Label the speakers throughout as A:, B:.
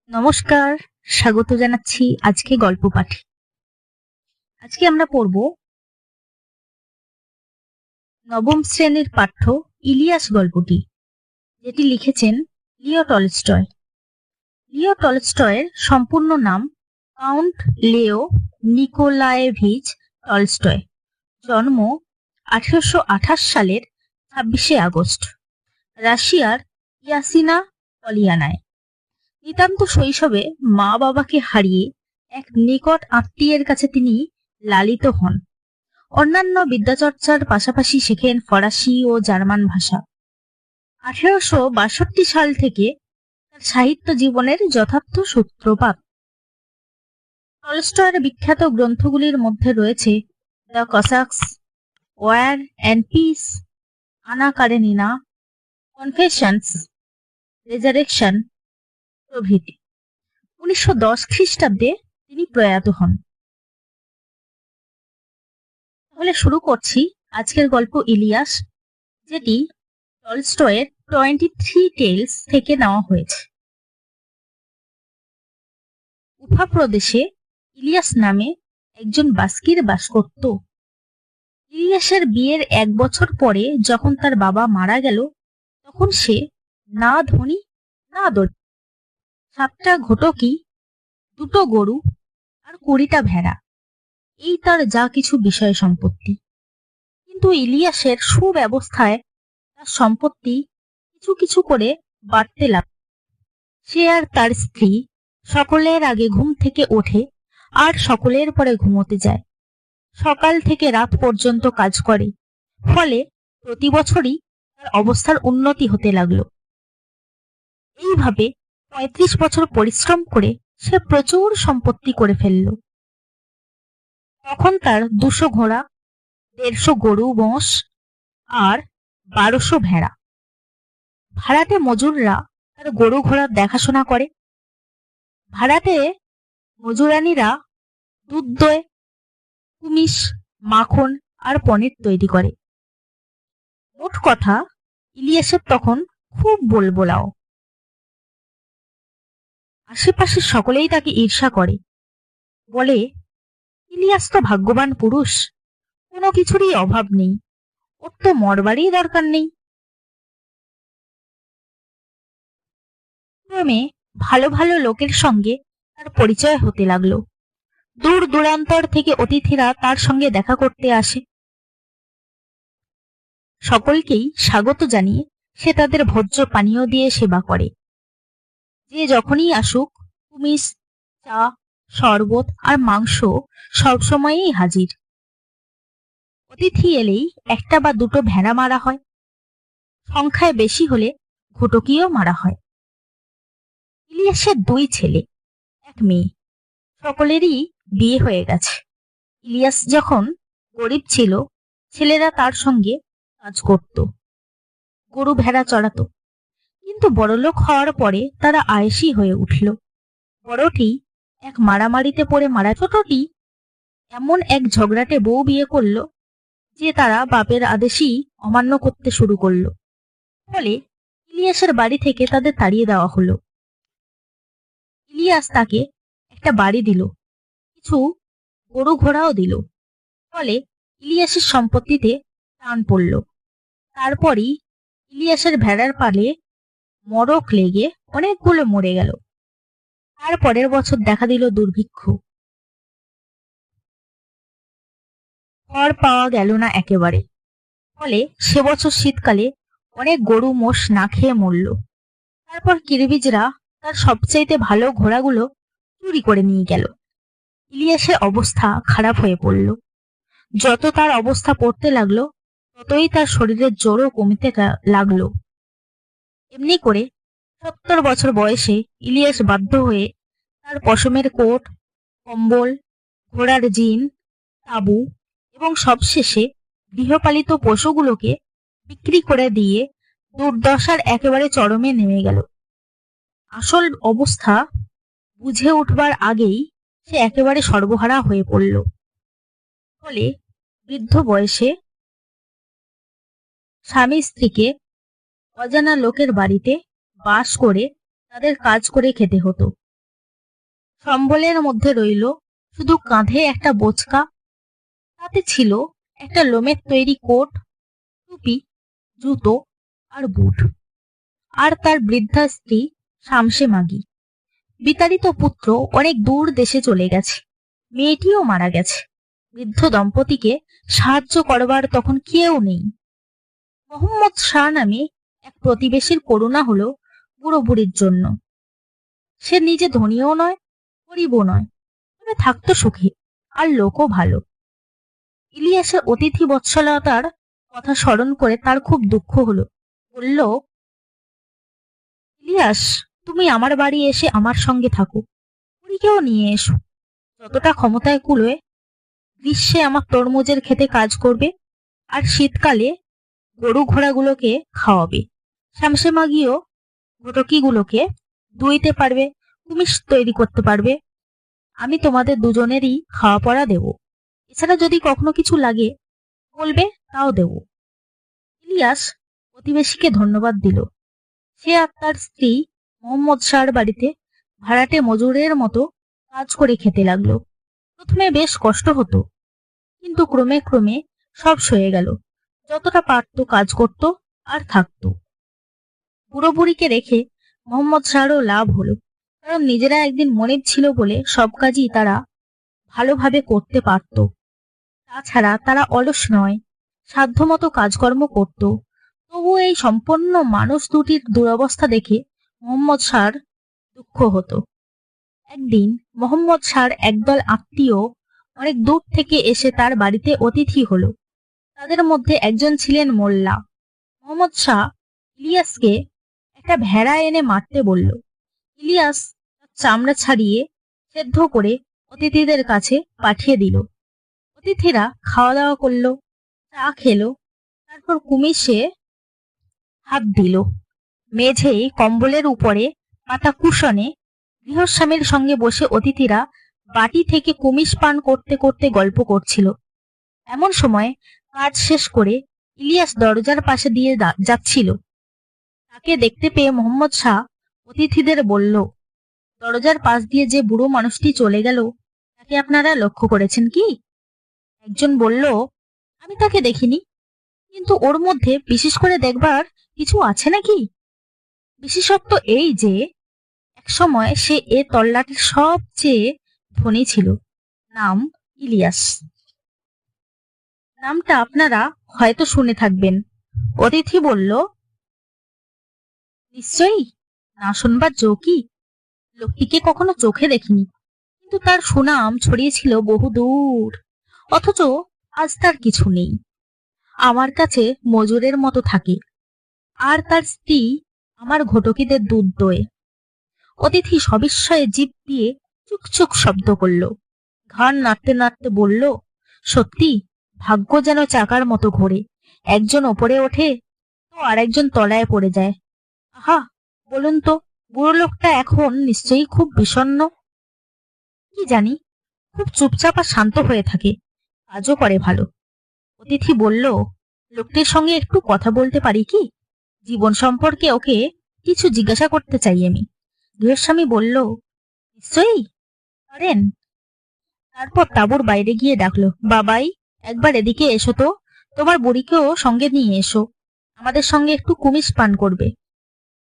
A: নমস্কার, স্বাগত জানাচ্ছি আজকে গল্প পাঠে। আজকে আমরা পড়ব নবম শ্রেণীর পাঠ্য ইলিয়াস গল্পটি, যেটি লিখেছেন লিও টলস্টয়। লিও টলস্টয়ের সম্পূর্ণ নাম কাউন্ট লেও নিকোলায়েভিচ টলস্টয়। জন্ম 1828 সালের 26শে আগস্ট রাশিয়ার ইয়াসিনা পলিয়ানায়। নিতান্ত শৈশবে মা বাবাকে হারিয়ে এক নিকট আত্মীয়ের কাছে তিনি লালিত হন। অন্যান্য বিদ্যাচর্চার পাশাপাশি শেখেন ফরাসি ও জার্মান ভাষা। 1862 সাল থেকে তার সাহিত্য জীবনের যথার্থ সূত্রপাত। টলস্টয়ের বিখ্যাত গ্রন্থগুলির মধ্যে রয়েছে দ্য কসাক্স, ওয়ার অ্যান্ড পিস, আনা কারেনিনা, কনফেশনস, রেজারেকশন প্রভৃতি। 1910 খ্রিস্টাব্দে তিনি প্রয়াত হন। তাহলে শুরু করছি আজকের গল্প ইলিয়াস, যেটি টলস্টয়ের 23 টেলস থেকে নেওয়া হয়েছে। উফা প্রদেশে ইলিয়াস নামে একজন বাস্কির বাস করত। ইলিয়াসের বিয়ের 1 বছর পরে যখন তার বাবা মারা গেল, তখন সে না ধনী না দরিদ্র, 7টা ঘটকি, 2টো গরু আর 20টা ভেড়া, এই তার যা কিছু বিষয় সম্পত্তি। কিন্তু ইলিয়াসের সুব্যবস্থায় তার সম্পত্তি কিছু কিছু করে বাড়তে লাগল। সে আর তার স্ত্রী সকলের আগে ঘুম থেকে ওঠে আর সকলের পরে ঘুমোতে যায়। সকাল থেকে রাত পর্যন্ত কাজ করে, ফলে প্রতি বছরই তার অবস্থার উন্নতি হতে লাগলো। এইভাবে 35 বছর পরিশ্রম করে সে প্রচুর সম্পত্তি করে ফেলল। তখন তার 200 ঘোড়া, 150 গরু মোষ আর 1200 ভেড়া। ভাড়াটে মজুররা তার গরু ঘোড়ার দেখাশোনা করে। ভাড়াটে মজুরানীরা দুধ, দই, কুমিশ, মাখন আর পনির তৈরি করে। মোট কথা, ইলিয়াসের তখন খুব বলবোলাও। আশেপাশে সকলেই তাকে ঈর্ষা করে, বলে, ইলিয়াস তো ভাগ্যবান পুরুষ, কোনো কিছুরই অভাব নেই, ওর তো মরবারই দরকার নেই। ক্রমে ভালো ভালো লোকের সঙ্গে তার পরিচয় হতে লাগলো। দূর দূরান্তর থেকে অতিথিরা তার সঙ্গে দেখা করতে আসে। সকলকেই স্বাগত জানিয়ে সে তাদের ভোজ্য পানীয় দিয়ে সেবা করে। যে যখনই আসুক, কুমিস, চা, শরবত আর মাংস সবসময়ই হাজির। অতিথি এলেই 1টা বা 2টো ভেড়া মারা হয়, সংখ্যায় বেশি হলে ঘটকিও মারা হয়। ইলিয়াসের 2 ছেলে, 1 মেয়ে, সকলেরই বিয়ে হয়ে গেছে। ইলিয়াস যখন গরিব ছিল, ছেলেরা তার সঙ্গে কাজ করত, গরু ভেড়া চড়াতো। কিন্তু বড়লোক হওয়ার পরে তারা আয়েসি হয়ে উঠল। বড়টি এক মারামারিতে পড়ে মারা, ছোটটি এমন এক ঝগড়াটে বউ বিয়ে করলো যে তারা বাপের আদেশই অমান্য করতে শুরু করলো। ফলে ইলিয়াসের বাড়ি থেকে তাদের তাড়িয়ে দেওয়া হলো। ইলিয়াস তাকে একটা বাড়ি দিল, কিছু গরু ঘোড়াও দিল। ফলে ইলিয়াসের সম্পত্তিতে টান পড়ল। তারপরই ইলিয়াসের ভেড়ার পালে মরক লেগে অনেকগুলো মরে গেল। তার পরের বছর দেখা দিল দুর্ভিক্ষ। খড় পাওয়া গেল না একেবারে। ফলে সে বছর শীতকালে অনেক গরু মোষ না খেয়ে মরল। তারপর কিরবিজরা তার সবচাইতে ভালো ঘোড়াগুলো চুরি করে নিয়ে গেল। ইলিয়াসের অবস্থা খারাপ হয়ে পড়ল। যত তার অবস্থা পড়তে লাগলো, ততই তার শরীরের জোরও কমতে লাগলো। এমনি করে 70 বছর বয়সে ইলিয়াস বাধ্য হয়ে তার পশমের কোট, কম্বল, ঘোড়ার জিন, তাঁবু এবং সবশেষে গৃহপালিত পশুগুলোকে বিক্রি করে দিয়ে দুর্দশার একেবারে চরমে নেমে গেল। আসল অবস্থা বুঝে উঠবার আগেই সে একেবারে সর্বহারা হয়ে পড়ল। ফলে বৃদ্ধ বয়সে স্বামী স্ত্রীকে অজানা লোকের বাড়িতে বাস করে তাদের কাজ করে খেতে হতো। সম্বলের মধ্যে রইল শুধু কাঁধে একটা বোঁচকা, তাতে ছিল একটা লোমের তৈরি কোট, টুপি, জুতো আর বুট। আর তার বৃদ্ধা স্ত্রী শামসে মাগি। বিতাড়িত পুত্র অনেক দূর দেশে চলে গেছে, মেয়েটিও মারা গেছে। বৃদ্ধ দম্পতিকে সাহায্য করবার তখন কেউ নেই। মোহাম্মদ শাহ নামে এক প্রতিবেশীর করুণা হলো বুড়ো বুড়ির জন্য। সে নিজে ধনীও নয়, গরিবও নয়, তবে থাকতো সুখে, আর লোকও ভালো। ইলিয়াসের অতিথি বৎসলতার কথা স্মরণ করে তার খুব দুঃখ হলো। বলল, ইলিয়াস, তুমি আমার বাড়ি এসে আমার সঙ্গে থাকো, বুড়িকেও নিয়ে এসো। যতটা ক্ষমতায় কুলোয় গ্রীষ্মে আমার তরমুজের খেতে কাজ করবে, আর শীতকালে গরু ঘোড়াগুলোকে খাওয়াবে। শামসে মাগিও ঘটকিগুলোকে দুইতে পারবে, কুমিশ তৈরি করতে পারবে। আমি তোমাদের দুজনেরই খাওয়া পড়া দেব। এছাড়া যদি কখনো কিছু লাগে বলবে, তাও দেব। ইলিয়াস প্রতিবেশীকে ধন্যবাদ দিল। সে আর তার স্ত্রী মোহাম্মদ শাহর বাড়িতে ভাড়াটে মজুরের মতো কাজ করে খেতে লাগলো। প্রথমে বেশ কষ্ট হতো, কিন্তু ক্রমে ক্রমে সব সয়ে গেল। যতটা পারত কাজ করত আর থাকত। বুড়ো বুড়িকে রেখে মোহাম্মদ শাহরও লাভ হলো, কারণ নিজেরা একদিন মনিব ছিল বলে সব কাজই তারা ভালোভাবে করতে পারত। তাছাড়া তারা অলস নয়, সাধ্যমতো কাজকর্ম করত। তবু এই সম্পন্ন মানুষ দুটির দুরবস্থা দেখে মোহাম্মদ শাহর দুঃখ হতো। একদিন মোহাম্মদ শাহর একদল আত্মীয় অনেক দূর থেকে এসে তার বাড়িতে অতিথি হলো। তাদের মধ্যে একজন ছিলেন মোল্লা। মোহাম্মদ শাহ ইলিয়াসকে একটা ভেড়া এনে মারতে বলল। ইলিয়াস তার চামড়া ছাড়িয়ে সেদ্ধ করে অতিথিদের কাছে পাঠিয়ে দিল। অতিথিরা খাওয়া দাওয়া করলো, চা খেলো, তারপর কুমিশে হাত দিল। মেঝেই কম্বলের উপরে পাতা কুশনে গৃহস্বামীর সঙ্গে বসে অতিথিরা বাটি থেকে কুমিশ পান করতে করতে গল্প করছিল। এমন সময় কাজ শেষ করে ইলিয়াস দরজার পাশে দিয়ে যাচ্ছিল। তাকে দেখতে পেয়ে মোহাম্মদ শাহ অতিথিদের বলল, দরজার পাশ দিয়ে যে বুড়ো মানুষটি চলে গেল, তাকে আপনারা লক্ষ্য করেছেন কি? একজন বলল, আমি তাকে দেখিনি, কিন্তু ওর মধ্যে বিশেষ করে দেখবার কিছু আছে নাকি? বিশেষত্ব এই যে একসময় সে এ তল্লাটের সবচেয়ে ধনী ছিল। নাম ইলিয়াস। নামটা আপনারা হয়তো শুনে থাকবেন। অতিথি বলল, নিশ্চয়ই, না শুনবার জো কি? লোকটিকে কখনো চোখে দেখিনি, কিন্তু তার সুনাম ছড়িয়েছিল বহু দূর। অথচ আজ তার কিছু নেই। আমার কাছে মজুরের মতো থাকে, আর তার স্ত্রী আমার ঘটকিদের দুধ দোয়ে। অতিথি সবিস্ময়ে জিভ দিয়ে চুকচুক শব্দ করল। ঘাড় নাড়তে নাড়তে বলল, সত্যি, ভাগ্য যেন চাকার মতো ঘোরে। একজন ওপরে ওঠে তো আরেকজন তলায় পড়ে যায়। আহা, বলুন তো, বুড়ো লোকটা এখন নিশ্চয়ই খুব বিষণ্ণ। কি জানি, খুব চুপচাপ আর শান্ত হয়ে থাকে, কাজও করে ভালো। অতিথি বলল, লোকটির সঙ্গে একটু কথা বলতে পারি কি? জীবন সম্পর্কে ওকে কিছু জিজ্ঞাসা করতে চাই আমি। গৃহস্বামী বলল, নিশ্চয়ই পারেন। তারপর তাঁবুর বাইরে গিয়ে ডাকলো, বাবাই, একবার এদিকে এসো তো, তোমার বুড়িকেও সঙ্গে নিয়ে এসো, আমাদের সঙ্গে একটু কুমিশ পান করবে।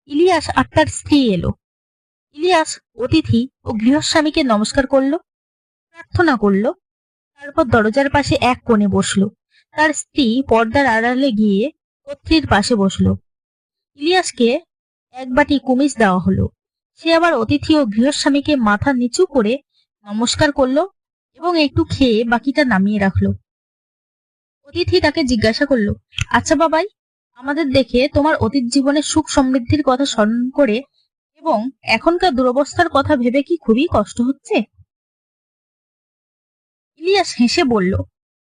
A: ইলিয়াস আর তার স্ত্রী এলো। ইলিয়াস অতিথি ও গৃহস্বামীকে নমস্কার করলো, প্রার্থনা করলো, তারপর দরজার পাশে এক কোণে বসলো। তার স্ত্রী পর্দার আড়ালে গিয়ে কর্ত্রীর পাশে বসলো। ইলিয়াসকে এক বাটি কুমিজ দেওয়া হলো। সে আবার অতিথি ও গৃহস্বামীকে মাথা নিচু করে নমস্কার করলো এবং একটু খেয়ে বাকিটা নামিয়ে রাখলো। অতিথি তাকে জিজ্ঞাসা করলো, আচ্ছা বাবাই, আমাদের দেখে তোমার অতীত জীবনের সুখ সমৃদ্ধির কথা স্মরণ করে এবং এখনকার দুরবস্থার কথা ভেবে কি খুবই কষ্ট হচ্ছে? ইলিয়াস হেসে বলল,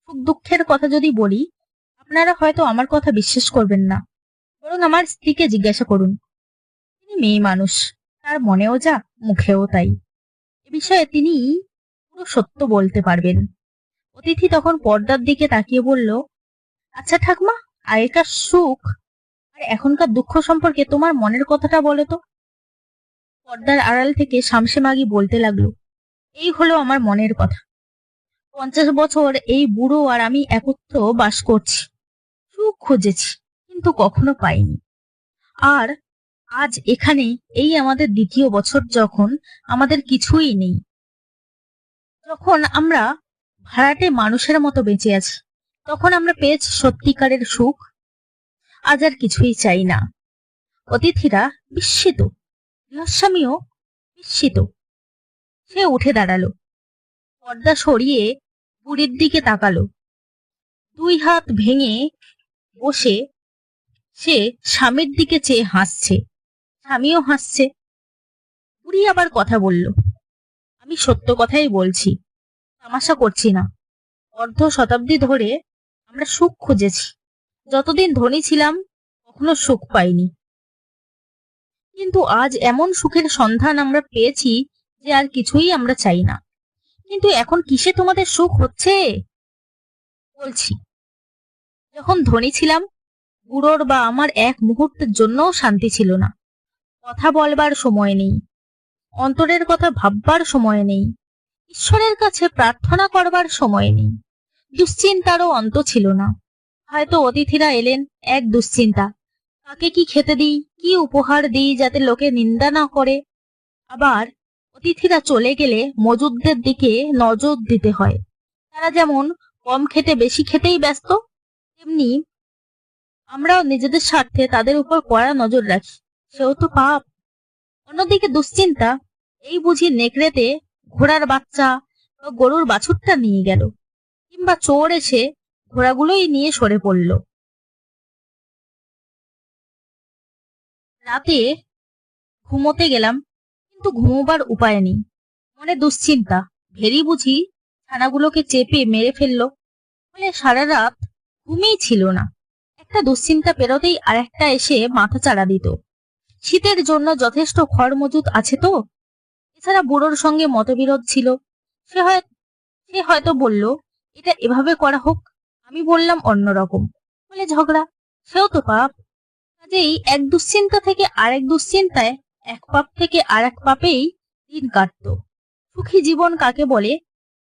A: সুখ দুঃখের কথা যদি বলি, আপনারা হয়তো আমার কথা বিশ্বাস করবেন না, বরং আমার স্ত্রীকে জিজ্ঞাসা করুন। তিনি মেয়ে মানুষ, তার মনেও যা, মুখেও তাই। এ বিষয়ে তিনি পুরো সত্য বলতে পারবেন। অতিথি তখন পর্দার দিকে তাকিয়ে বলল, আচ্ছা ঠাকমা, আগেকার সুখ আর এখনকার দুঃখ সম্পর্কে তোমার মনের কথাটা বলো তো। পর্দার আড়াল থেকে শামসে মাগি বলতে লাগলো, এই হলো আমার মনের কথা। 50 বছর এই বুড়ো আর আমি একত্র বাস করছি, সুখ খুঁজেছি, কিন্তু কখনো পাইনি। আর আজ এখানে, এই আমাদের দ্বিতীয় বছর, যখন আমাদের কিছুই নেই, যখন আমরা ভাড়াটে মানুষের মতো বেঁচে আছি, তখন আমরা পেয়েছি সত্যিকারের সুখ। আজ আর কিছুই চাই না। অতিথিরা বিস্মিত, গৃহস্বামীও বিস্মিত। সে উঠে দাঁড়ালো, পর্দা সরিয়ে বুড়ির দিকে তাকালো। 2 হাত ভেঙে বসে সে স্বামীর দিকে চেয়ে হাসছে, স্বামীও হাসছে। বুড়ি আবার কথা বলল, আমি সত্য কথাই বলছি, তামাশা করছি না। 1/2 শতাব্দী ধরে আমরা সুখ খুঁজেছি। যতদিন ধনী ছিলাম কখনো সুখ পাইনি, কিন্তু আজ এমন সুখের সন্ধান আমরা পেয়েছি যে আর কিছুই আমরা চাই না। কিন্তু এখন কিসে তোমাদের সুখ হচ্ছে? বলছি, যখন ধনী ছিলাম, বুড়োর বা আমার এক মুহূর্তের জন্যও শান্তি ছিল না। কথা বলবার সময় নেই, অন্তরের কথা ভাববার সময় নেই, ঈশ্বরের কাছে প্রার্থনা করবার সময় নেই। দুশ্চিন্তারও অন্ত ছিল না। হয়তো অতিথিরা এলেন, এক দুশ্চিন্তা, কাকে কি খেতে দিই, কি উপহার দিই যাতে লোকে নিন্দা না করে। আবার অতিথিরা চলে গেলে মজুদদের দিকে নজর দিতে হয়। তারা যেমন কম খেতে বেশি খেতেই ব্যস্ত, তেমনি আমরাও নিজেদের স্বার্থে তাদের উপর কড়া নজর রাখি। সেও তো পাপ। অন্যদিকে দুশ্চিন্তা, এই বুঝি নেকড়েতে ঘোড়ার বাচ্চা বা গরুর বাছুরটা নিয়ে গেল, কিংবা চোর এসে ঘোড়াগুলোই নিয়ে সরে পড়ল। রাতে ঘুমোতে গেলাম, কিন্তু ঘুমোবার উপায় নেই। মনে দুশ্চিন্তা, ভেরি বুঝি ছানাগুলোকে চেপে মেরে ফেললো। ফলে সারা রাত ঘুমই ছিল না। একটা দুশ্চিন্তা পেরোতেই আরেকটা এসে মাথা চাড়া দিত। শীতের জন্য যথেষ্ট খড় মজুদ আছে তো? এছাড়া বুড়োর সঙ্গে মতবিরোধ ছিল। সে হয়তো বলল, এটা এভাবে করা হোক। আমি বললাম অন্যরকম। বলে ঝগড়া, সেও তো পাপ। কাজেই এক দুশ্চিন্তা থেকে আরেক দুশ্চিন্তায়, এক পাপ থেকে আরেক পাপেই দিন কাটত। সুখী জীবন কাকে বলে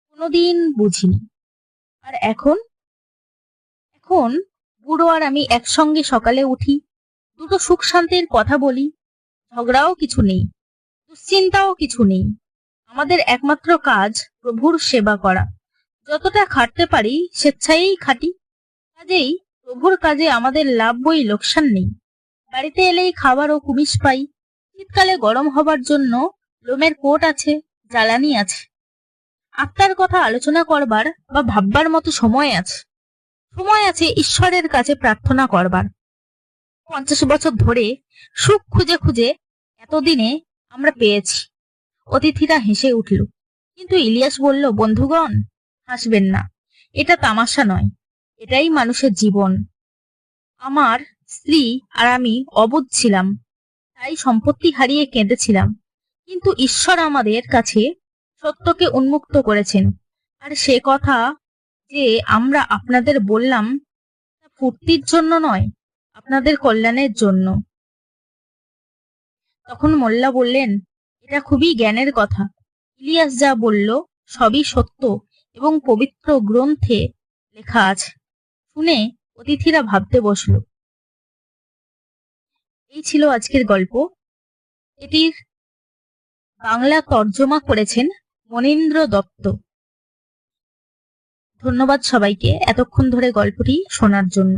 A: কোনোদিন বুঝিনি। আর এখন এখন বুড়ো আর আমি একসঙ্গে সকালে উঠি, দুটো সুখ শান্তির কথা বলি। ঝগড়াও কিছু নেই, দুশ্চিন্তাও কিছু নেই। আমাদের একমাত্র কাজ প্রভুর সেবা করা। যতটা খাটতে পারি স্বেচ্ছায়ই খাটি। কাজেই প্রভুর কাজে আমাদের লাভ বই লোকসান নেই। বাড়িতে এলেই খাবার ও কুমিশ পাই। শীতকালে গরম হবার জন্য লোমের কোট আছে, জ্বালানি আছে। আত্মার কথা আলোচনা করবার বা ভাববার মতো সময় আছে। সময় আছে ঈশ্বরের কাছে প্রার্থনা করবার। 50 বছর ধরে সুখ খুঁজে খুঁজে এতদিনে আমরা পেয়েছি। অতিথিরা হেসে উঠল, কিন্তু ইলিয়াস বলল, বন্ধুগণ, হাসবেন না। এটা তামাশা নয়, এটাই মানুষের জীবন। আমার স্ত্রী আর আমি অবুঝ ছিলাম, তাই সম্পত্তি হারিয়ে কেঁদেছিলাম। কিন্তু ঈশ্বর আমাদের কাছে সত্যকে উন্মুক্ত করেছেন। আর সে কথা যে আমরা আপনাদের বললাম, তা ফুর্তির জন্য নয়, আপনাদের কল্যাণের জন্য। তখন মোল্লা বললেন, এটা খুবই জ্ঞানের কথা। ইলিয়াস যা বলল সবই সত্য এবং পবিত্র গ্রন্থে লেখা আছে। শুনে অতিথিরা ভাবতে বসল। এই ছিল আজকের গল্প। এটির বাংলা তর্জমা করেছেন মনীন্দ্র দত্ত। ধন্যবাদ সবাইকে এতক্ষণ ধরে গল্পটি শোনার জন্য।